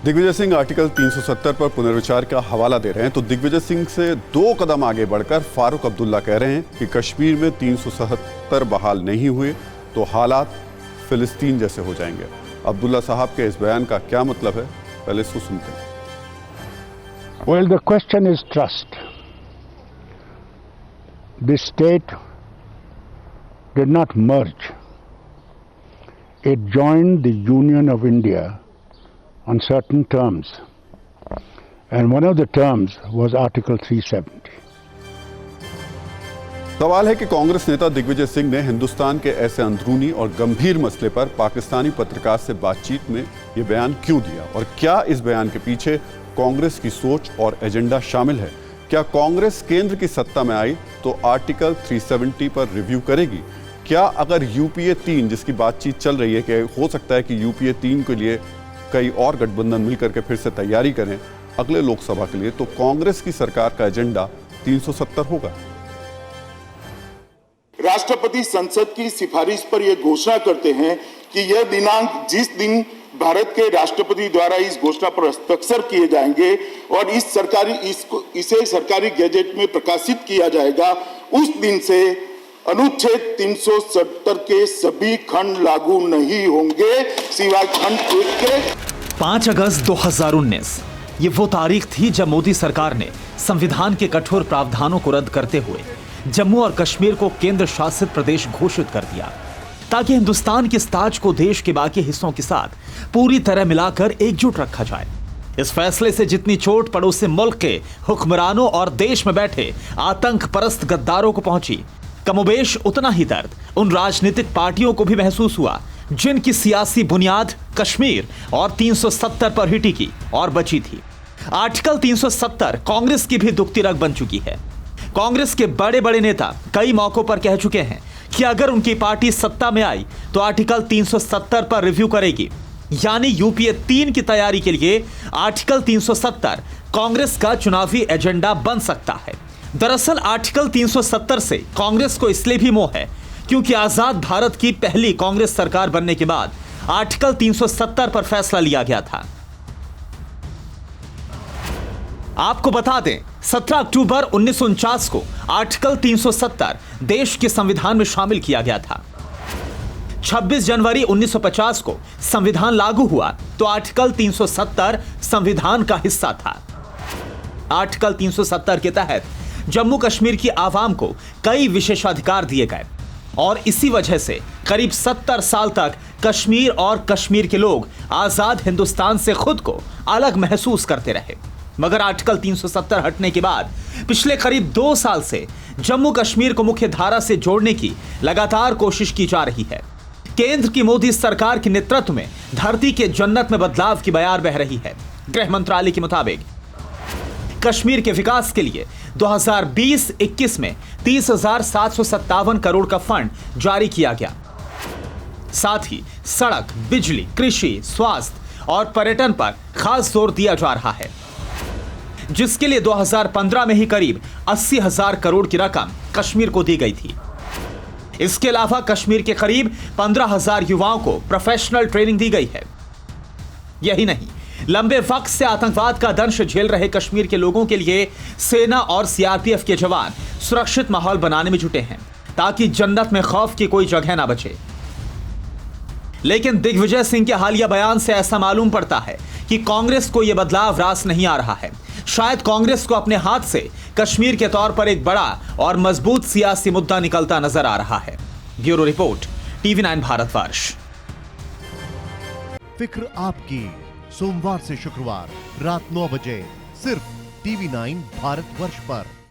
Digvijay Singh article 370 पर पुनर्विचार का हवाला दे रहे हैं, तो दिग्विजय सिंह से 2 कदम आगे बढ़कर फारूक अब्दुल्ला कह रहे हैं कि कश्मीर में 370 बहाल नहीं हुए तो हालात फिलिस्तीन जैसे हो जाएंगे। अब्दुल्ला साहब के इस बयान का क्या मतलब है, पहले इसको सुनते हैं। Well, the question is trust. This state did not merge. It joined the Union of India on certain terms, and one of the terms was Article 370. सवाल है कि कांग्रेस नेता दिग्विजय सिंह ने हिंदुस्तान के ऐसे अंदरूनी और गंभीर मसले पर पाकिस्तानी पत्रकार से बातचीत में यह बयान क्यों दिया, और क्या इस बयान के पीछे कांग्रेस की सोच और एजेंडा शामिल है। क्या कांग्रेस केंद्र की सत्ता में आई तो आर्टिकल 370 पर रिव्यू करेगी? क्या अगर यूपीए 3 जिसकी बातचीत चल रही है कि हो सकता है कि यूपीए 3 के लिए कई और गठबंधन मिलकर के फिर से तैयारी करें अगले लोकसभा के लिए, तो कांग्रेस की सरकार का एजेंडा 370 होगा? राष्ट्रपति संसद की सिफारिश पर यह घोषणा करते हैं कि यह दिनांक जिस दिन भारत के राष्ट्रपति द्वारा इस घोषणा पर हस्ताक्षर किए जाएंगे और इसे सरकारी गैजेट में प्रकाशित किया जाएगा, उस दिन से अनुच्छेद 370 के सभी खंड लागू नहीं होंगे सिवाय खंड 1 के। 5 अगस्त 2019 ये वो तारीख थी जब मोदी सरकार ने संविधान के कठोर प्रावधानों को रद्द करते हुए जम्मू और कश्मीर को केंद्र शासित प्रदेश घोषित कर दिया, ताकि हिंदुस्तान के ताज को देश के बाकी हिस्सों के साथ पूरी तरह मिलाकर एकजुट रखा जाए। इस फैसले से जितनी चोट पड़ोसी मुल्क के हुक्मरानों और देश में बैठे आतंक परस्त गद्दारों को पहुंची, कमोबेश उतना ही दर्द उन राजनीतिक पार्टियों को भी महसूस हुआ जिनकी सियासी बुनियाद कश्मीर और 370 पर ही टिकी और बची थी। आर्टिकल 370 कांग्रेस की भी दुखती रग बन चुकी है। कांग्रेस के बड़े बड़े नेता कई मौकों पर कह चुके हैं कि अगर उनकी पार्टी सत्ता में आई तो आर्टिकल 370 पर रिव्यू करेगी, यानी यूपीए 3 की तैयारी के लिए आर्टिकल 370 कांग्रेस का चुनावी एजेंडा बन सकता है। दरअसल आर्टिकल 370 से कांग्रेस को इसलिए भी मोह है क्योंकि आजाद भारत की पहली कांग्रेस सरकार बनने के बाद आर्टिकल 370 पर फैसला लिया गया था। आपको बता दें, 17 अक्टूबर 1949 को आर्टिकल 370 देश के संविधान में शामिल किया गया था। 26 जनवरी 1950 को संविधान लागू हुआ तो आर्टिकल 370 संविधान का हिस्सा था। आर्टिकल 370 के तहत जम्मू कश्मीर की आवाम को कई विशेषाधिकार दिए गए और इसी वजह से करीब 70 साल तक कश्मीर और कश्मीर के लोग आजाद हिंदुस्तान से खुद को अलग महसूस करते रहे। मगर आर्टिकल 370 हटने के बाद पिछले करीब 2 साल से जम्मू कश्मीर को मुख्य धारा से जोड़ने की लगातार कोशिश की जा रही है। केंद्र की मोदी सरकार के नेतृत्व में धरती के जन्नत में बदलाव की बयार बह रही है। गृह मंत्रालय के मुताबिक कश्मीर के विकास के लिए 2020-21 में 30,757 करोड़ का फंड जारी किया गया। साथ ही सड़क, बिजली, कृषि, स्वास्थ्य और पर्यटन पर खास जोर दिया जा रहा है, जिसके लिए 2015 में ही करीब 80,000 करोड़ की रकम कश्मीर को दी गई थी। इसके अलावा कश्मीर के करीब 15,000 युवाओं को प्रोफेशनल ट्रेनिंग दी गई है। यही नहीं, लंबे वक्त से आतंकवाद का दंश झेल रहे कश्मीर के लोगों के लिए सेना और सीआरपीएफ के जवान सुरक्षित माहौल बनाने में जुटे हैं ताकि जन्नत में खौफ की कोई जगह ना बचे। लेकिन दिग्विजय सिंह के हालिया बयान से ऐसा मालूम पड़ता है कि कांग्रेस को यह बदलाव रास नहीं आ रहा है। शायद कांग्रेस को अपने हाथ से कश्मीर के तौर पर एक बड़ा और मजबूत सियासी मुद्दा निकलता नजर आ रहा है। Bureau report, TV9 Bharatvarsh. फिक्र आपकी, सोमवार से शुक्रवार रात 9 बजे सिर्फ TV9 भारतवर्ष पर।